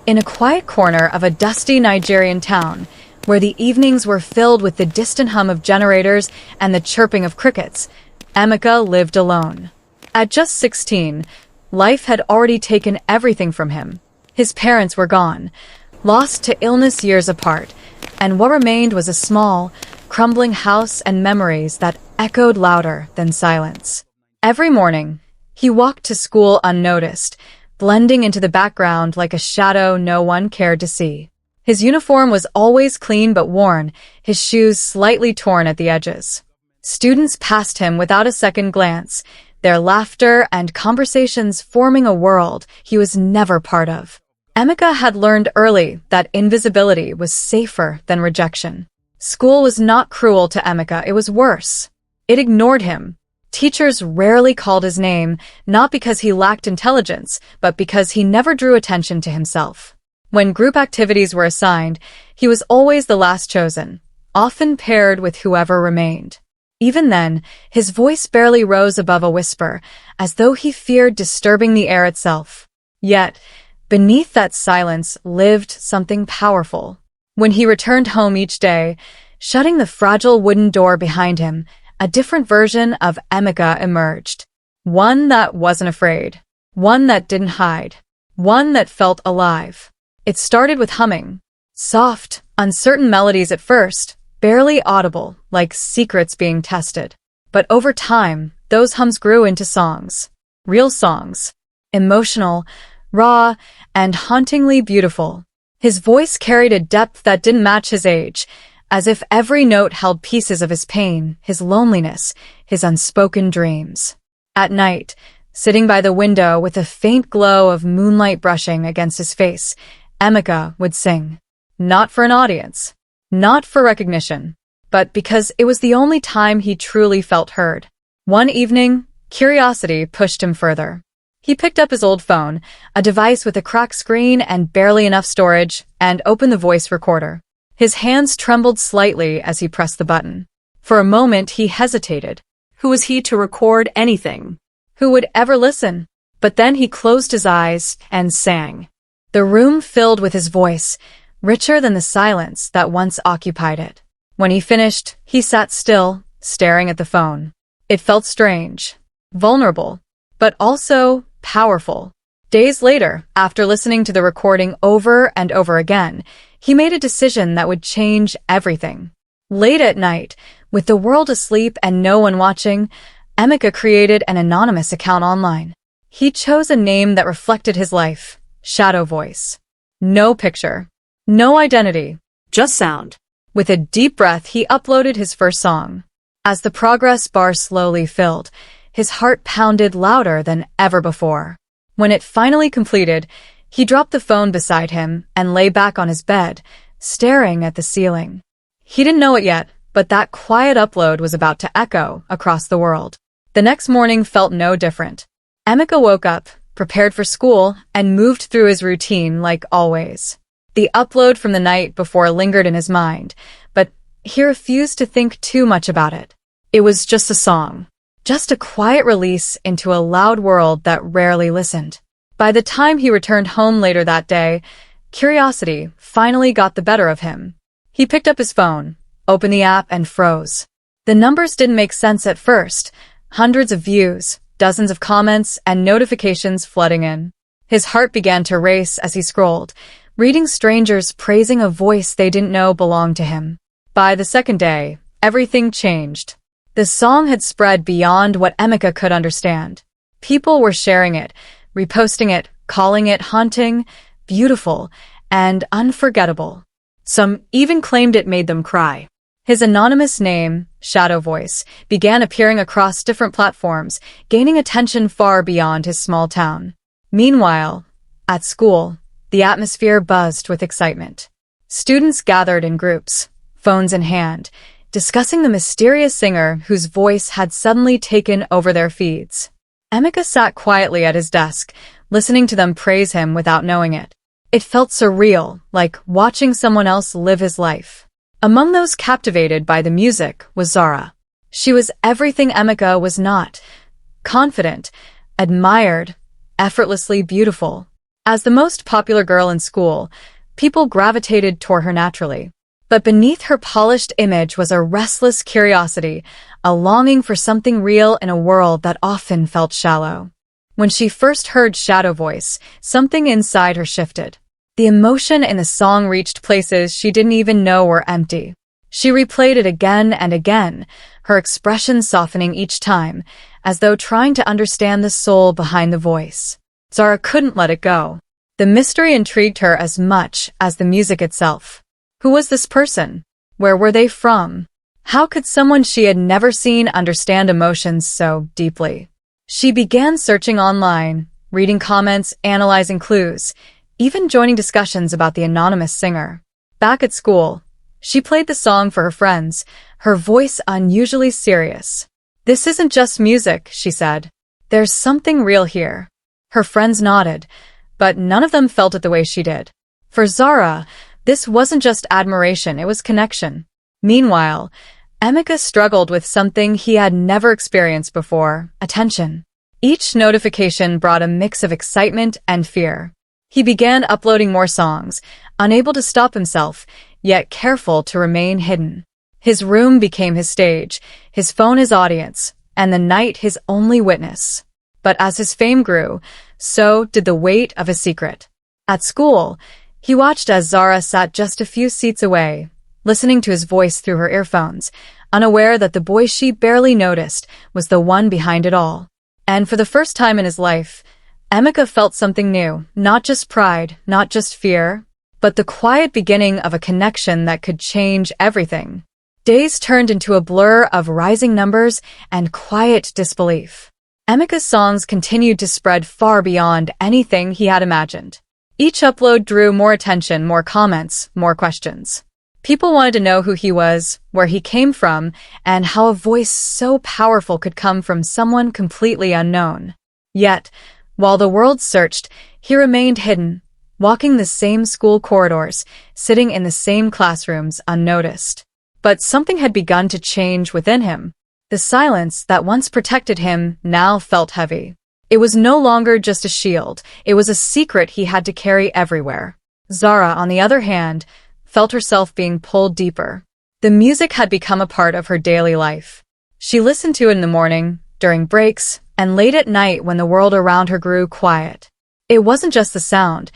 In a quiet corner of a dusty Nigerian town, where the evenings were filled with the distant hum of generators and the chirping of crickets, Emeka lived alone. At just 16, life had already taken everything from him. His parents were gone, lost to illness years apart, and what remained was a small, crumbling house and memories that echoed louder than silence. Every morning, he walked to school unnoticed, blending into the background like a shadow no one cared to see. His uniform was always clean but worn, his shoes slightly torn at the edges. Students passed him without a second glance, their laughter and conversations forming a world he was never part of. Emeka had learned early that invisibility was safer than rejection. School was not cruel to Emeka, it was worse. It ignored him. Teachers rarely called his name, not because he lacked intelligence, but because he never drew attention to himself. When group activities were assigned, he was always the last chosen, often paired with whoever remained. Even then, his voice barely rose above a whisper, as though he feared disturbing the air itself. Yet, beneath that silence lived something powerful. When he returned home each day, shutting the fragile wooden door behind him, a different version of Emeka emerged. One that wasn't afraid. One that didn't hide. One that felt alive. It started with humming. Soft, uncertain melodies at first, barely audible, like secrets being tested. But over time, those hums grew into songs. Real songs. Emotional, raw, and hauntingly beautiful. His voice carried a depth that didn't match his age, as if every note held pieces of his pain, his loneliness, his unspoken dreams. At night, sitting by the window with a faint glow of moonlight brushing against his face, Emeka would sing. Not for an audience, not for recognition, but because it was the only time he truly felt heard. One evening, curiosity pushed him further. He picked up his old phone, a device with a cracked screen and barely enough storage, and opened the voice recorder. His hands trembled slightly as he pressed the button. For a moment, he hesitated. Who was he to record anything? Who would ever listen? But then he closed his eyes and sang. The room filled with his voice, richer than the silence that once occupied it. When he finished, he sat still, staring at the phone. It felt strange, vulnerable, but also powerful. Days later, after listening to the recording over and over again, he made a decision that would change everything. Late at night, with the world asleep and no one watching, Emeka created an anonymous account online. He chose a name that reflected his life, ShadowVoice. No picture, no identity, just sound. With a deep breath, he uploaded his first song. As the progress bar slowly filled, his heart pounded louder than ever before. When it finally completed, he dropped the phone beside him and lay back on his bed, staring at the ceiling. He didn't know it yet, but that quiet upload was about to echo across the world. The next morning felt no different. Emeka woke up, prepared for school, and moved through his routine like always. The upload from the night before lingered in his mind, but he refused to think too much about it. It was just a song. Just a quiet release into a loud world that rarely listened. By the time he returned home later that day, curiosity finally got the better of him. He picked up his phone, opened the app, and froze. The numbers didn't make sense at first. Hundreds of views, dozens of comments, and notifications flooding in. His heart began to race as he scrolled, reading strangers praising a voice they didn't know belonged to him. By the second day, everything changed. The song had spread beyond what Emeka could understand. People were sharing it, reposting it, calling it haunting, beautiful, and unforgettable. Some even claimed it made them cry. His anonymous name, ShadowVoice, began appearing across different platforms, gaining attention far beyond his small town. Meanwhile, at school, the atmosphere buzzed with excitement. Students gathered in groups, phones in hand, discussing the mysterious singer whose voice had suddenly taken over their feeds. Emeka sat quietly at his desk, listening to them praise him without knowing it. It felt surreal, like watching someone else live his life. Among those captivated by the music was Zara. She was everything Emeka was not. Confident, admired, effortlessly beautiful. As the most popular girl in school, people gravitated toward her naturally. But beneath her polished image was a restless curiosity, a longing for something real in a world that often felt shallow. When she first heard ShadowVoice, something inside her shifted. The emotion in the song reached places she didn't even know were empty. She replayed it again and again, her expression softening each time, as though trying to understand the soul behind the voice. Zara couldn't let it go. The mystery intrigued her as much as the music itself. Who was this person? Where were they from? How could someone she had never seen understand emotions so deeply? She began searching online, reading comments, analyzing clues, even joining discussions about the anonymous singer. Back at school, she played the song for her friends, her voice unusually serious. "This isn't just music," she said. "There's something real here." Her friends nodded, but none of them felt it the way she did. For Zara, this wasn't just admiration, it was connection. Meanwhile, Emeka struggled with something he had never experienced before: attention. Each notification brought a mix of excitement and fear. He began uploading more songs, unable to stop himself, yet careful to remain hidden. His room became his stage, his phone his audience, and the night his only witness. But as his fame grew, so did the weight of a secret. At school, he watched as Zara sat just a few seats away, listening to his voice through her earphones, unaware that the boy she barely noticed was the one behind it all. And for the first time in his life, Emeka felt something new, not just pride, not just fear, but the quiet beginning of a connection that could change everything. Days turned into a blur of rising numbers and quiet disbelief. Emeka's songs continued to spread far beyond anything he had imagined. Each upload drew more attention, more comments, more questions. People wanted to know who he was, where he came from, and how a voice so powerful could come from someone completely unknown. Yet, while the world searched, he remained hidden, walking the same school corridors, sitting in the same classrooms unnoticed. But something had begun to change within him. The silence that once protected him now felt heavy. It was no longer just a shield, it was a secret he had to carry everywhere. Zara, on the other hand, felt herself being pulled deeper. The music had become a part of her daily life. She listened to it in the morning, during breaks, and late at night when the world around her grew quiet. It wasn't just the sound,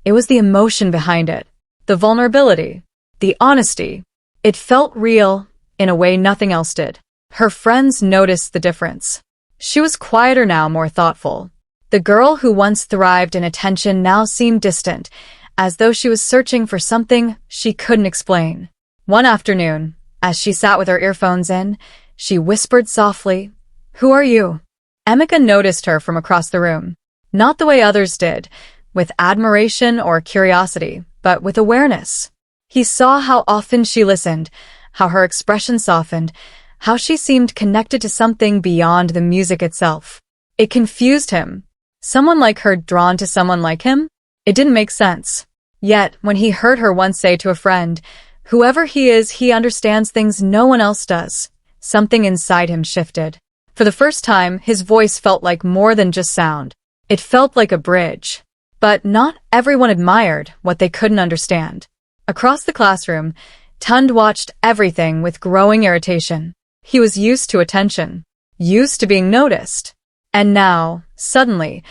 it was the emotion behind it, the vulnerability, the honesty. It felt real, in a way nothing else did. Her friends noticed the difference. She was quieter now, more thoughtful. The girl who once thrived in attention now seemed distant, as though she was searching for something she couldn't explain. One afternoon, as she sat with her earphones in, she whispered softly, "Who are you?" Emeka noticed her from across the room. Not the way others did, with admiration or curiosity, but with awareness. He saw how often she listened, how her expression softened, how she seemed connected to something beyond the music itself. It confused him. Someone like her drawn to someone like him? It didn't make sense. Yet, when he heard her once say to a friend, "Whoever he is, he understands things no one else does," something inside him shifted. For the first time, his voice felt like more than just sound. It felt like a bridge. But not everyone admired what they couldn't understand. Across the classroom, Tund watched everything with growing irritation. He was used to attention, used to being noticed. And now, suddenly,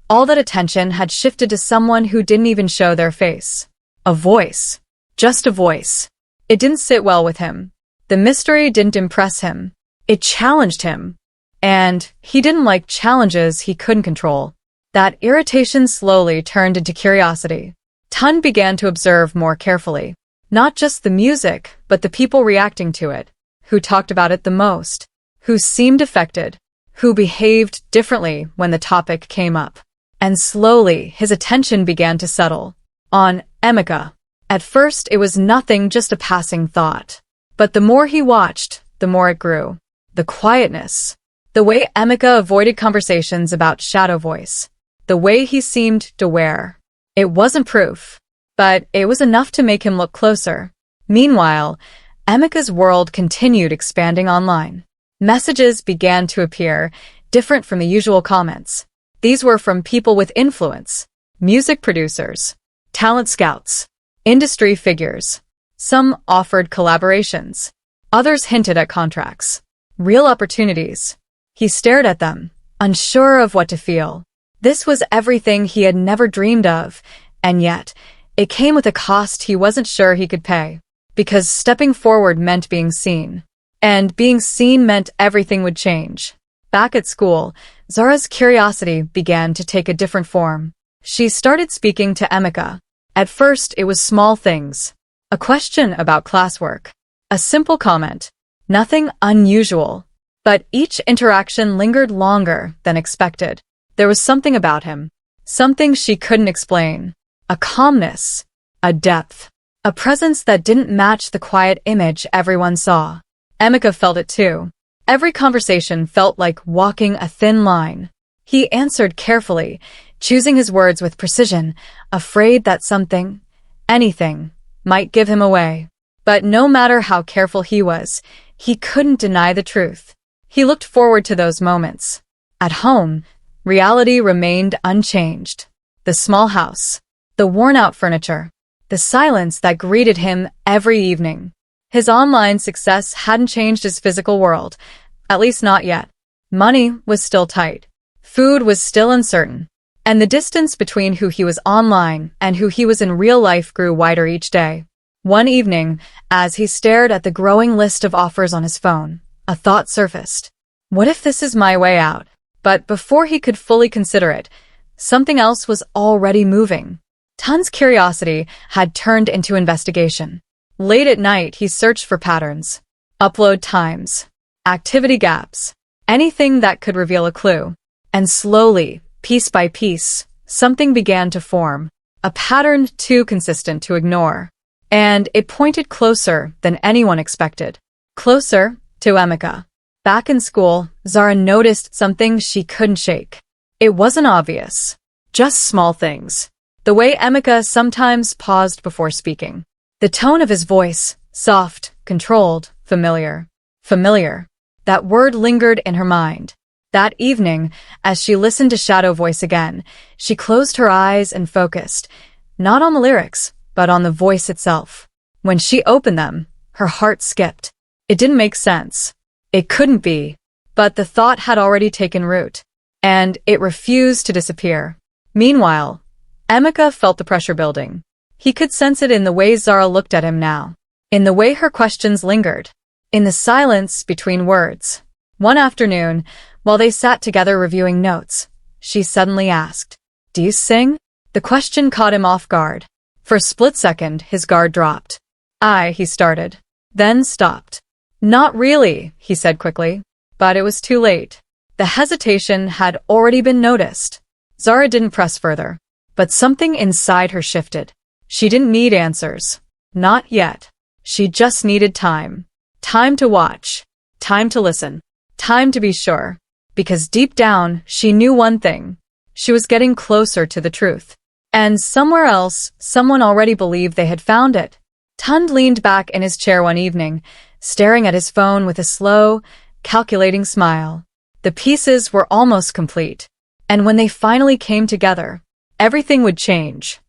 all that attention had shifted to someone who didn't even show their face. A voice. Just a voice. It didn't sit well with him. The mystery didn't impress him. It challenged him. And he didn't like challenges he couldn't control. That irritation slowly turned into curiosity. Tund began to observe more carefully. Not just the music, but the people reacting to it. Who talked about it the most? Who seemed affected? Who behaved differently when the topic came up? And slowly, his attention began to settle on Emeka. At first, it was nothing, just a passing thought. But the more he watched, the more it grew. The quietness. The way Emeka avoided conversations about ShadowVoice. The way he seemed aware. It wasn't proof, but it was enough to make him look closer. Meanwhile, Emeka's world continued expanding online. Messages began to appear, different from the usual comments. These were from people with influence. music producers, talent scouts, industry figures. Some offered collaborations. Others hinted at contracts. Real opportunities. He stared at them, unsure of what to feel. This was everything he had never dreamed of, and yet, it came with a cost he wasn't sure he could pay. Because stepping forward meant being seen. And being seen meant everything would change. Back at school, Zara's curiosity began to take a different form. She started speaking to Emeka. At first, it was small things. A question about classwork. A simple comment. Nothing unusual. But each interaction lingered longer than expected. There was something about him. Something she couldn't explain. A calmness. A depth. A presence that didn't match the quiet image everyone saw. Emeka felt it too. Every conversation felt like walking a thin line. He answered carefully, choosing his words with precision, afraid that something, anything, might give him away. But no matter how careful he was, he couldn't deny the truth. He looked forward to those moments. At home, reality remained unchanged. The small house, the worn-out furniture, the silence that greeted him every evening. His online success hadn't changed his physical world, at least not yet. Money was still tight. Food was still uncertain. And the distance between who he was online and who he was in real life grew wider each day. One evening, as he stared at the growing list of offers on his phone, a thought surfaced. What if this is my way out? But before he could fully consider it, something else was already moving. Tun's curiosity had turned into investigation. Late at night, he searched for patterns, upload times, activity gaps, anything that could reveal a clue. And slowly, piece by piece, something began to form, a pattern too consistent to ignore. And it pointed closer than anyone expected. Closer to Emeka. Back in school, Zara noticed something she couldn't shake. It wasn't obvious. Just small things. The way Emeka sometimes paused before speaking. The tone of his voice, soft, controlled, familiar. Familiar. That word lingered in her mind. That evening, as she listened to ShadowVoice again, she closed her eyes and focused, not on the lyrics, but on the voice itself. When she opened them, her heart skipped. It didn't make sense. It couldn't be. But the thought had already taken root, and it refused to disappear. Meanwhile, Emeka felt the pressure building. He could sense it in the way Zara looked at him now, in the way her questions lingered, in the silence between words. One afternoon, while they sat together reviewing notes, she suddenly asked, "Do you sing?" The question caught him off guard. For a split second, his guard dropped. He started, then stopped. "Not really," he said quickly. But it was too late. The hesitation had already been noticed. Zara didn't press further, but something inside her shifted. She didn't need answers. Not yet. She just needed time. Time to watch. Time to listen. Time to be sure. Because deep down, she knew one thing. She was getting closer to the truth. And somewhere else, someone already believed they had found it. Tund leaned back in his chair one evening, staring at his phone with a slow, calculating smile. The pieces were almost complete. And when they finally came together, everything would change.